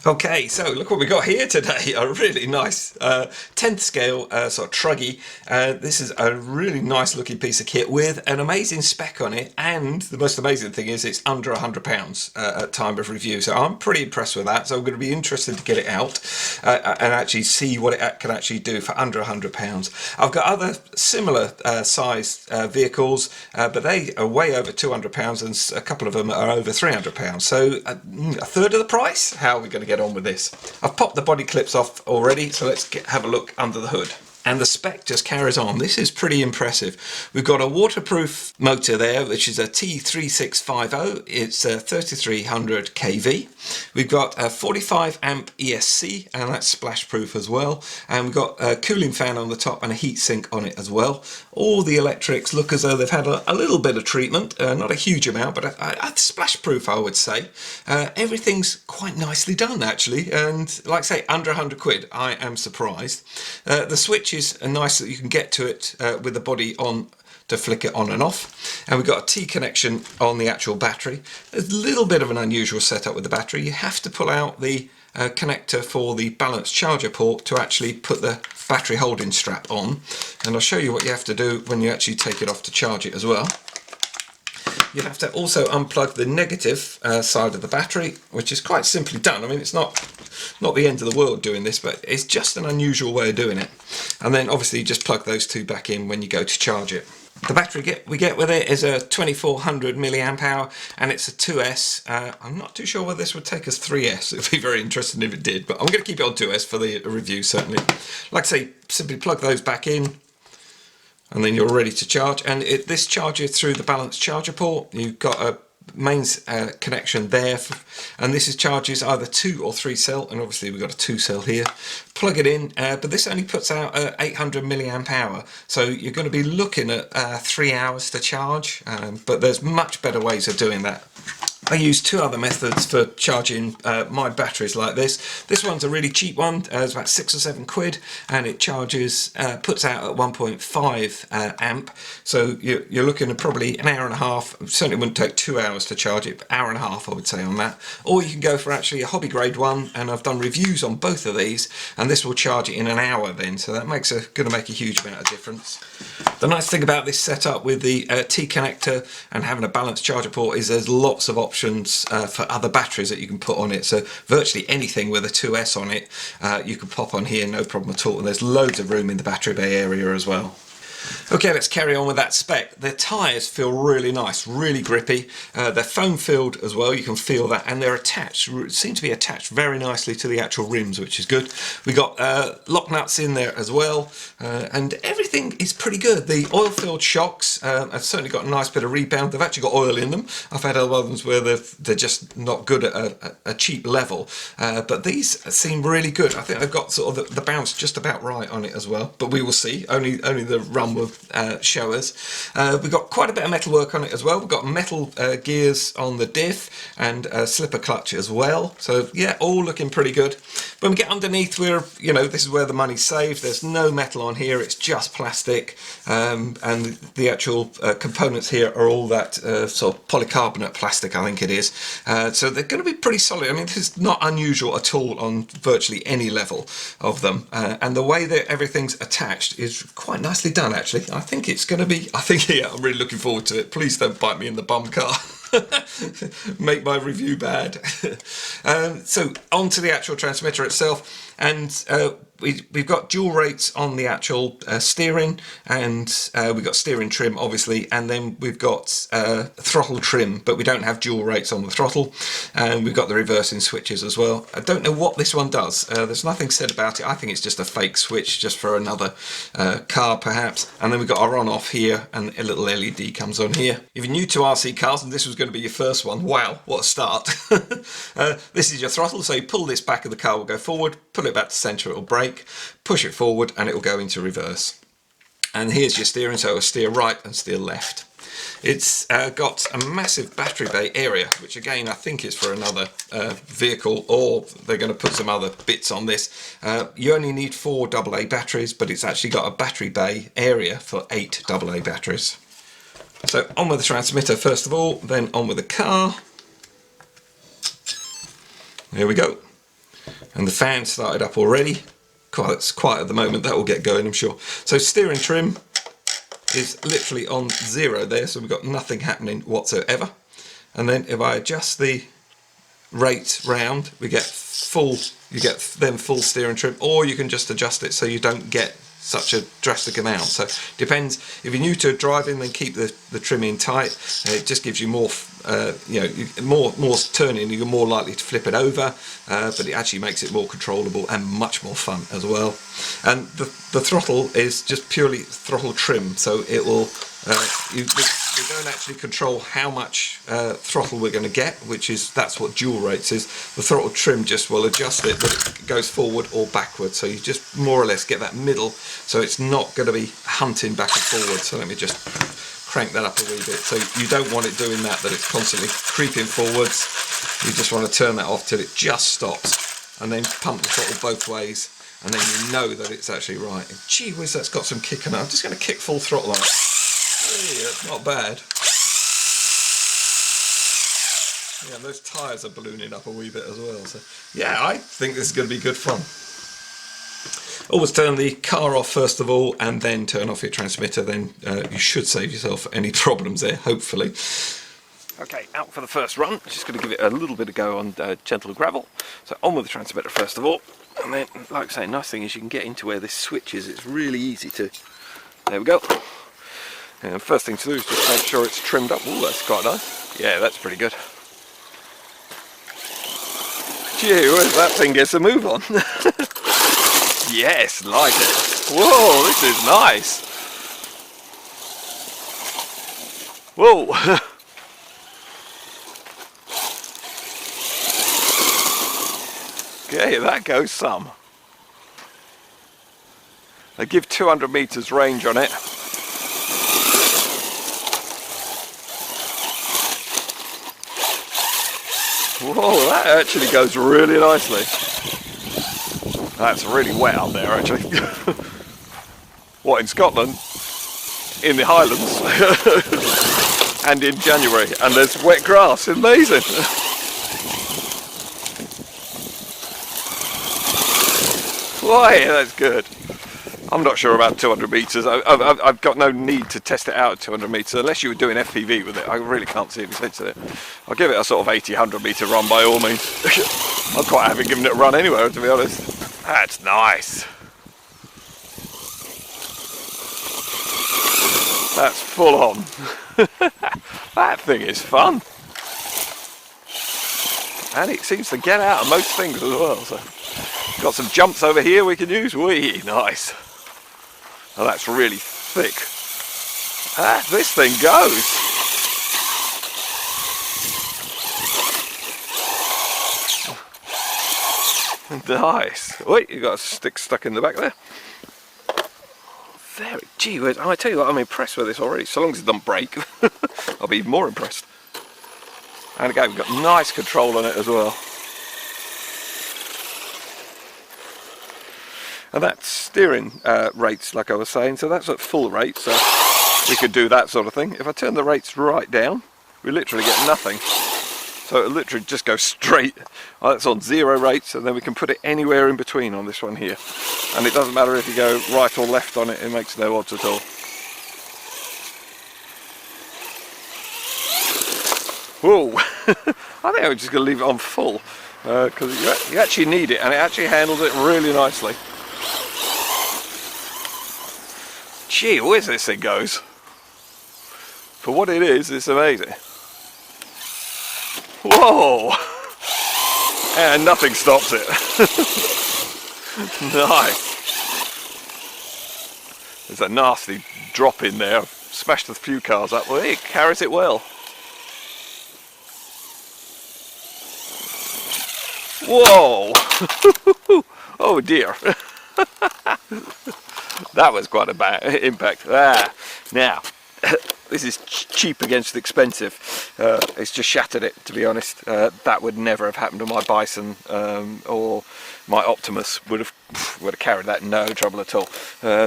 Okay, so look what we got here today. A really nice 10th scale sort of Truggy. This is a really nice looking piece of kit with an amazing spec on it, and the most amazing thing is it's under £100 at time of review. So I'm pretty impressed with that. So I'm going to be interested to get it out and actually see what it can actually do for under £100. I've got other similar sized vehicles, but they are way over £200 and a couple of them are over £300. So a third of the price? How are we going to get on with this? I've popped the body clips off already, so let's have a look under the hood. And the spec just carries on. This is pretty impressive. We've got a waterproof motor there, which is a T3650. It's a 3300 kV. We've got a 45 amp ESC, and that's splash proof as well. And we've got a cooling fan on the top and a heat sink on it as well. All the electrics look as though they've had a little bit of treatment, not a huge amount, but a splash proof, I would say. Everything's quite nicely done actually, and like I say, under 100 quid. I am surprised. The switch is nice that you can get to it with the body on to flick it on and off, and we've got a T connection on the actual battery. There's a little bit of an unusual setup with the battery. You have to pull out the connector for the balanced charger port to actually put the battery holding strap on, and I'll show you what you have to do when you actually take it off to charge it as well. You have to also unplug the negative side of the battery, which is quite simply done. I mean, it's not the end of the world doing this, but it's just an unusual way of doing it. And then obviously you just plug those two back in when you go to charge it. The battery we get with it is a 2400 milliamp hour, and it's a 2S. I'm not too sure whether this would take us 3S. It'd be very interesting if it did, but I'm going to keep it on 2S for the review certainly. Like I say, simply plug those back in, and then you're ready to charge. And this charges through the balanced charger port. You've got a mains connection there, and this charges either 2 or 3 cell, and obviously we've got a 2 cell here. Plug it in, but this only puts out 800 milliamp hour, so you're going to be looking at 3 hours to charge, but there's much better ways of doing that. I use two other methods for charging my batteries like this. This one's a really cheap one, it's about 6 or 7 quid, and it charges, puts out at 1.5 amp, so you're looking at probably an hour and a half. It certainly wouldn't take 2 hours to charge it, but hour and a half I would say on that. Or you can go for actually a hobby grade one, and I've done reviews on both of these, and this will charge it in an hour then, so that makes going to make a huge amount of difference. The nice thing about this setup with the T connector and having a balanced charger port is there's lots of options for other batteries that you can put on it. So virtually anything with a 2S on it you can pop on here, no problem at all, and there's loads of room in the battery bay area as well. Okay, let's carry on with that spec. The tyres feel really nice, really grippy. They're foam filled as well, you can feel that, and they're attached, seem to be attached very nicely to the actual rims, which is good. We got lock nuts in there as well, and everything is pretty good. The oil filled shocks have certainly got a nice bit of rebound. They've actually got oil in them. I've had other ones where they're just not good at a cheap level, but these seem really good. I think they've got sort of the bounce just about right on it as well, but we will see. Only the run will show us. We've got quite a bit of metal work on it as well. We've got metal gears on the diff and a slipper clutch as well. So yeah, all looking pretty good. When we get underneath, this is where the money's saved. There's no metal on here, it's just plastic, and the actual components here are all that sort of polycarbonate plastic, I think it is. So they're going to be pretty solid. I mean, this is not unusual at all on virtually any level of them, and the way that everything's attached is quite nicely done actually. I think it's going to be, yeah, I'm really looking forward to it. Please don't bite me in the bum car. Make my review bad. So on to the actual transmitter itself, and we've got dual rates on the actual steering, and we've got steering trim obviously, and then we've got throttle trim, but we don't have dual rates on the throttle, and we've got the reversing switches as well. I don't know what this one does. There's nothing said about it. I think it's just a fake switch just for another car perhaps. And then we've got our on off here, and a little LED comes on here. If you're new to RC cars and this was going to be your first one, wow, what a start. This is your throttle, so you pull this back and the car will go forward, pull it back to centre, it will brake, push it forward and it will go into reverse. And here's your steering, so it'll steer right and steer left. It's got a massive battery bay area, which again I think is for another vehicle, or they're going to put some other bits on this. You only need 4 AA batteries, but it's actually got a battery bay area for 8 AA batteries. So on with the transmitter first of all, then on with the car. Here we go. And the fan started up already. God, it's quiet at the moment, that will get going, I'm sure. So steering trim is literally on 0 there, so we've got nothing happening whatsoever. And then if I adjust the rate round, we get full, you get then full steering trim, or you can just adjust it so you don't get such a drastic amount. So depends, if you're new to driving, then keep the trim in tight. It just gives you more more turning, you're more likely to flip it over, but it actually makes it more controllable and much more fun as well. And the throttle is just purely throttle trim, so it will we don't actually control how much throttle we're going to get, that's what dual rates is. The throttle trim just will adjust it, but it goes forward or backward, so you just more or less get that middle, so it's not going to be hunting back and forward. So let me just crank that up a wee bit. So you don't want it doing that it's constantly creeping forwards. You just want to turn that off till it just stops, and then pump the throttle both ways, and then you know that it's actually right. And gee whiz, that's got some kick on it. I'm just going to kick full throttle on it. Hey, that's not bad. Yeah, those tyres are ballooning up a wee bit as well. So yeah, I think this is going to be good fun. Always turn the car off first of all, and then turn off your transmitter. Then you should save yourself any problems there, hopefully. Okay, out for the first run. Just going to give it a little bit of go on gentle gravel. So on with the transmitter first of all, and then, like I say, nice thing is you can get into where this switch is. It's really easy to. There we go. And first thing to do is just make sure it's trimmed up. Oh, that's quite nice. Yeah, that's pretty good. Gee, that thing gets a move on. Yes, like it. Whoa, this is nice. Whoa. Okay, that goes some. They give 200 meters range on it. Whoa, that actually goes really nicely. That's really wet up there, actually. What, in Scotland? In the Highlands? And in January, and there's wet grass. Amazing. Why, that's good. I'm not sure about 200 meters. I've got no need to test it out at 200 meters unless you were doing FPV with it. I really can't see any sense in it. I'll give it a sort of 80-100 meter run by all means. I'm quite happy giving it a run anywhere, to be honest. That's nice. That's full on. That thing is fun. And it seems to get out of most things as well. So got some jumps over here we can use. Whee, nice. Oh, that's really thick. Ah, this thing goes. Nice. Wait, you got a stick stuck in the back there. Very, gee whiz. I tell you what, I'm impressed with this already. So long as it doesn't break, I'll be even more impressed. And again, we've got nice control on it as well. And that's steering rates, like I was saying, so that's at full rate, so we could do that sort of thing. If I turn the rates right down, we literally get nothing. So it literally just goes straight. That's on 0 rates, and then we can put it anywhere in between on this one here. And it doesn't matter if you go right or left on it, it makes no odds at all. Whoa! I think I'm just going to leave it on full, because you actually need it, and it actually handles it really nicely. Gee whiz, this thing goes. For what it is, it's amazing. Whoa! And nothing stops it. Nice. There's a nasty drop in there. I've smashed a few cars up. Well, it carries it well. Whoa! Oh dear. That was quite a bad impact. Now, this is cheap against expensive. It's just shattered it, to be honest. That would never have happened to my Bison, or my Optimus would have carried that no trouble at all.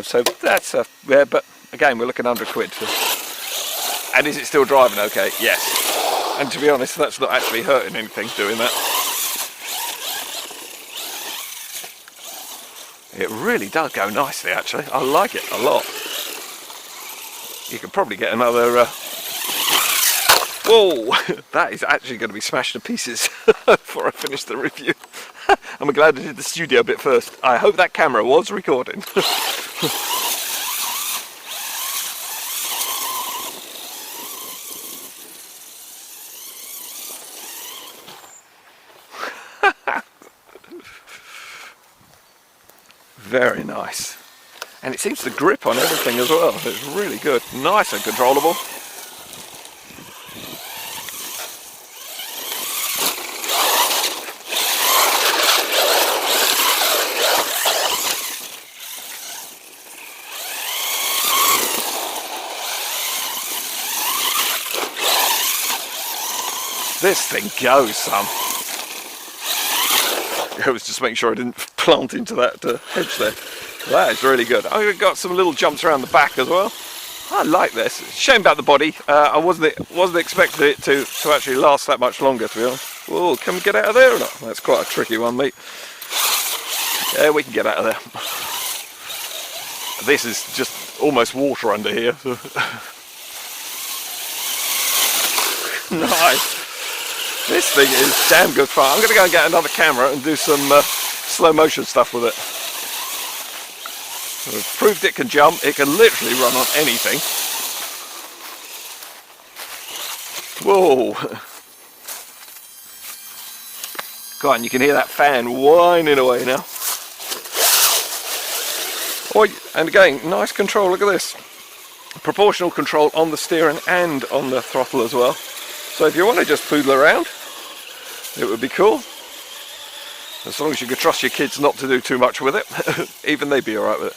So that's yeah, but again, we're looking under £100. And is it still driving okay? Yes. And to be honest, that's not actually hurting anything doing that. It really does go nicely, actually. I like it a lot. You could probably get another... Whoa! That is actually going to be smashed to pieces before I finish the review. I'm glad I did the studio bit first. I hope that camera was recording. Very nice. And it seems to grip on everything as well. It's really good. Nice and controllable. This thing goes, son. I was just making sure I didn't plant into that hedge there. That is really good. I've got some little jumps around the back as well. I like this. Shame about the body. I wasn't expecting it to actually last that much longer, to be honest. Whoa, can we get out of there or not? That's quite a tricky one, mate. Yeah, we can get out of there. This is just almost water under here. Nice. This thing is damn good fun. I'm going to go and get another camera and do some slow motion stuff with it. I've proved it can jump. It can literally run on anything. Whoa. Go on, you can hear that fan whining away now. Oh, and again, nice control. Look at this. Proportional control on the steering and on the throttle as well. So if you want to just poodle around, it would be cool. As long as you can trust your kids not to do too much with it, even they'd be alright with it.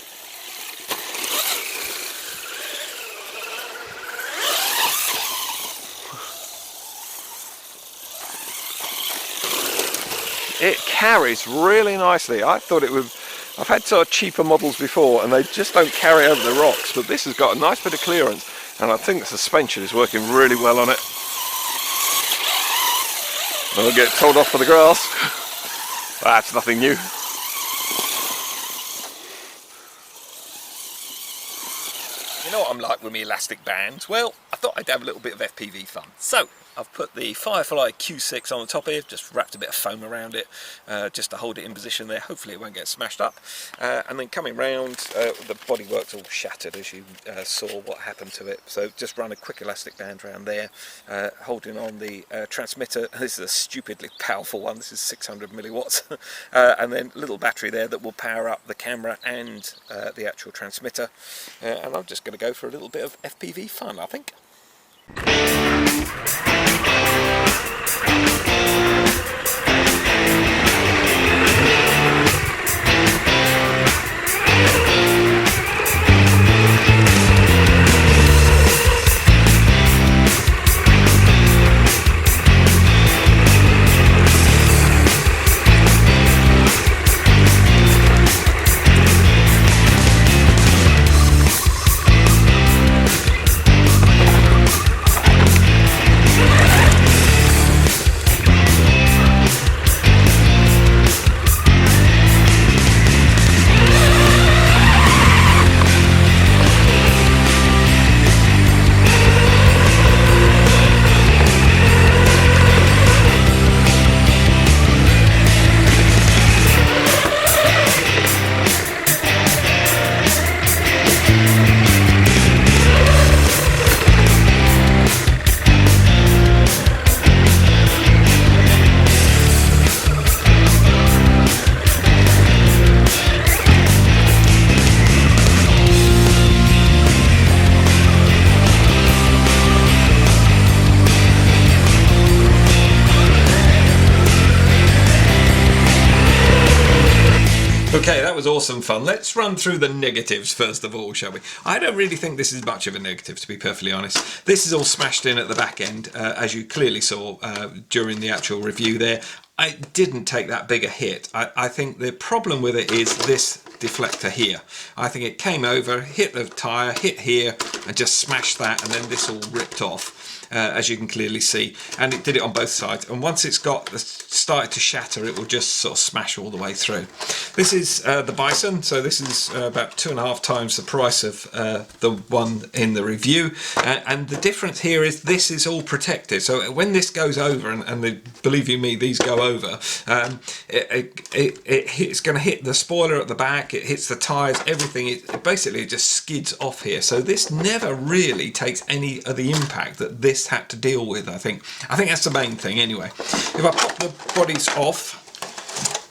It carries really nicely. I thought it would... I've had sort of cheaper models before and they just don't carry over the rocks, but this has got a nice bit of clearance and I think the suspension is working really well on it. I'll get told off for the grass. That's nothing new. You know what I'm like with my elastic bands? Well, I thought I'd have a little bit of FPV fun. So, I've put the Firefly Q6 on the top here, just wrapped a bit of foam around it, just to hold it in position there. Hopefully it won't get smashed up. And then coming round, the bodywork's all shattered as you saw what happened to it. So just run a quick elastic band around there, holding on the transmitter. This is a stupidly powerful one. This is 600 milliwatts. And then a little battery there that will power up the camera and the actual transmitter. And I'm just going to go for a little bit of FPV fun, I think. Okay, that was awesome fun. Let's run through the negatives first of all, shall we? I don't really think this is much of a negative, to be perfectly honest. This is all smashed in at the back end, as you clearly saw during the actual review there. I didn't take that big a hit. I think the problem with it is this deflector here. I think it came over, hit the tyre, hit here, and just smashed that, and then this all ripped off. as you can clearly see, and it did it on both sides. And once it's started to shatter, it will just sort of smash all the way through. This is the Bison, so this is about 2.5 times the price of the one in the review, and the difference here is this is all protected, so when this goes over, and believe you me, these go over, it's going to hit the spoiler at the back, it hits the tyres, everything. It basically just skids off here, so this never really takes any of the impact that this had to deal with. I think that's the main thing anyway. If I pop the bodies off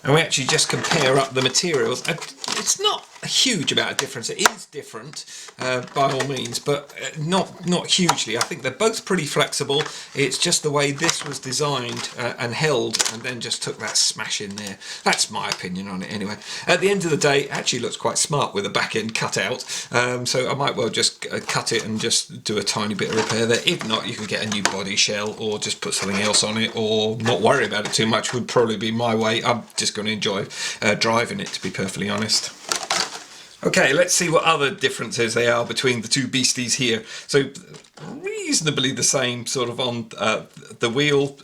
and we actually just compare up the materials, it's not a huge amount of difference. It is different by all means, but not hugely. I think they're both pretty flexible. It's just the way this was designed and held, and then just took that smash in there. That's my opinion on it anyway. At the end of the day, it actually looks quite smart with the back end cut out, so I might well just cut it and just do a tiny bit of repair there. If not, you can get a new body shell or just put something else on it, or not worry about it too much would probably be my way. I'm just going to enjoy driving it, to be perfectly honest. Okay, let's see what other differences there are between the two beasties here. So reasonably the same sort of on the wheel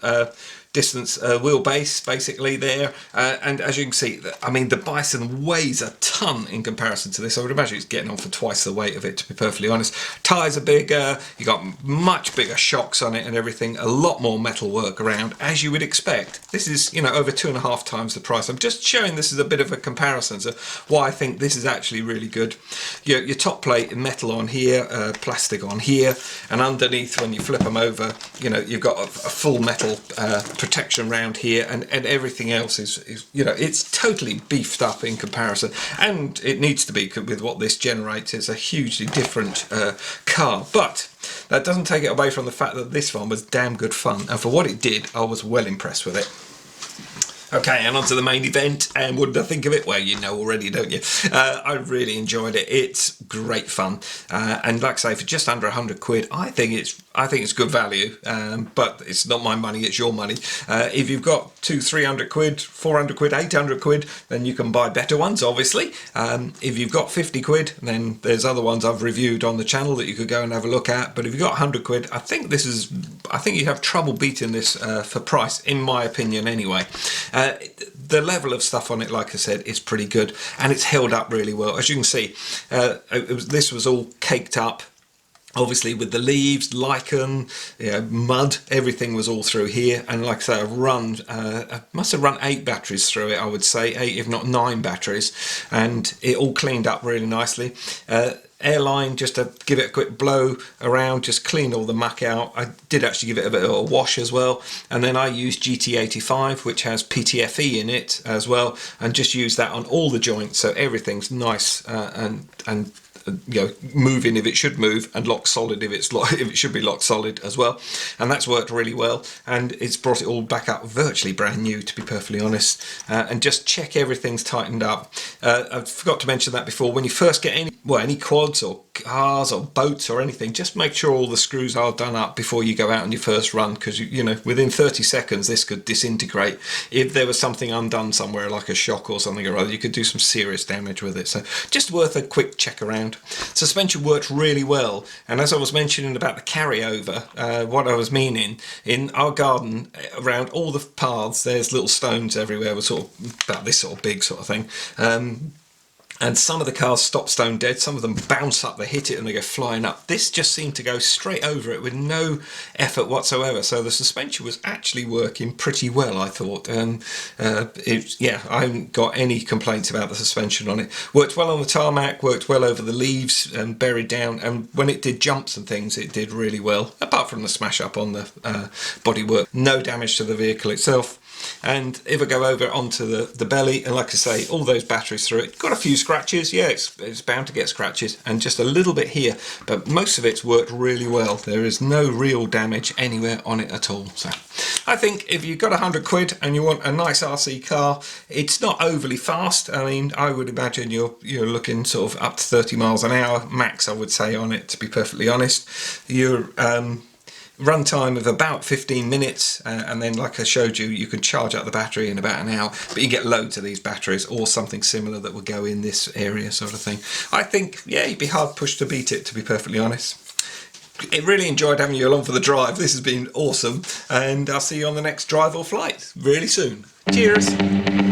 distance, wheelbase basically there, and as you can see, I mean, the Bison weighs a ton in comparison to this. I would imagine it's getting on for twice the weight of it, to be perfectly honest. Tyres are bigger, you got much bigger shocks on it and everything, a lot more metal work around, as you would expect. This is, you know, over 2.5 times the price. I'm just showing this as a bit of a comparison, so why I think this is actually really good. Your top plate, metal on here, plastic on here, and underneath, when you flip them over, you know, you've got a full metal protection around here, and everything else is, you know, it's totally beefed up in comparison, and it needs to be with what this generates. It's a hugely different car, but that doesn't take it away from the fact that this one was damn good fun, and for what it did, I was well impressed with it. Okay, and on to the main event, and what did I think of it? Well, you know already, don't you? I really enjoyed it. It's great fun, and like I say, for just under 100 quid, I think it's good value, but it's not my money, it's your money. If you've got 200-300 quid, 400 quid, 800 quid, then you can buy better ones, obviously. If you've got 50 quid, then there's other ones I've reviewed on the channel that you could go and have a look at, but if you've got 100 quid, I think you have trouble beating this for price, in my opinion anyway. The level of stuff on it, like I said, is pretty good, and it's held up really well. As you can see, this was all caked up, obviously, with the leaves, lichen, you know, mud, everything was all through here. And like I say, I must have run 8 batteries through it, I would say, 8 if not 9 batteries, and it all cleaned up really nicely. Airline, just to give it a quick blow around, just clean all the muck out. I did actually give it a bit of a wash as well, and then I used GT85, which has PTFE in it as well, and just use that on all the joints, so everything's nice and you know, moving if it should move, and locked solid if it should be locked solid as well. And that's worked really well, and it's brought it all back up virtually brand new, to be perfectly honest. And just check everything's tightened up. I forgot to mention that before. When you first get any quads or cars or boats or anything, just make sure all the screws are done up before you go out on your first run, because you know, within 30 seconds this could disintegrate. If there was something undone somewhere, like a shock or something or other, you could do some serious damage with it. So just worth a quick check around. Suspension worked really well, and as I was mentioning about the carryover, what I was meaning, in our garden around all the paths there's little stones everywhere, with sort of about this sort of big sort of thing, and some of the cars stop stone dead, some of them bounce up, they hit it and they go flying up. This just seemed to go straight over it with no effort whatsoever, so the suspension was actually working pretty well, I thought. Yeah, I haven't got any complaints about the suspension on it. Worked well on the tarmac, worked well over the leaves and buried down, and when it did jumps and things, it did really well, apart from the smash up on the bodywork. No damage to the vehicle itself. And if I go over onto the belly, and like I say, all those batteries through it, got a few scratches, yeah, it's bound to get scratches, and just a little bit here, but most of it's worked really well. There is no real damage anywhere on it at all. So I think if you've got 100 quid and you want a nice RC car, it's not overly fast. I mean, I would imagine you're looking sort of up to 30 miles an hour max, I would say, on it, to be perfectly honest. You're run time of about 15 minutes, and then, like I showed you, you can charge up the battery in about an hour, but you get loads of these batteries or something similar that will go in this area, sort of thing. I think, yeah, you'd be hard pushed to beat it, to be perfectly honest. I really enjoyed having you along for the drive. This has been awesome, and I'll see you on the next drive or flight really soon. Cheers.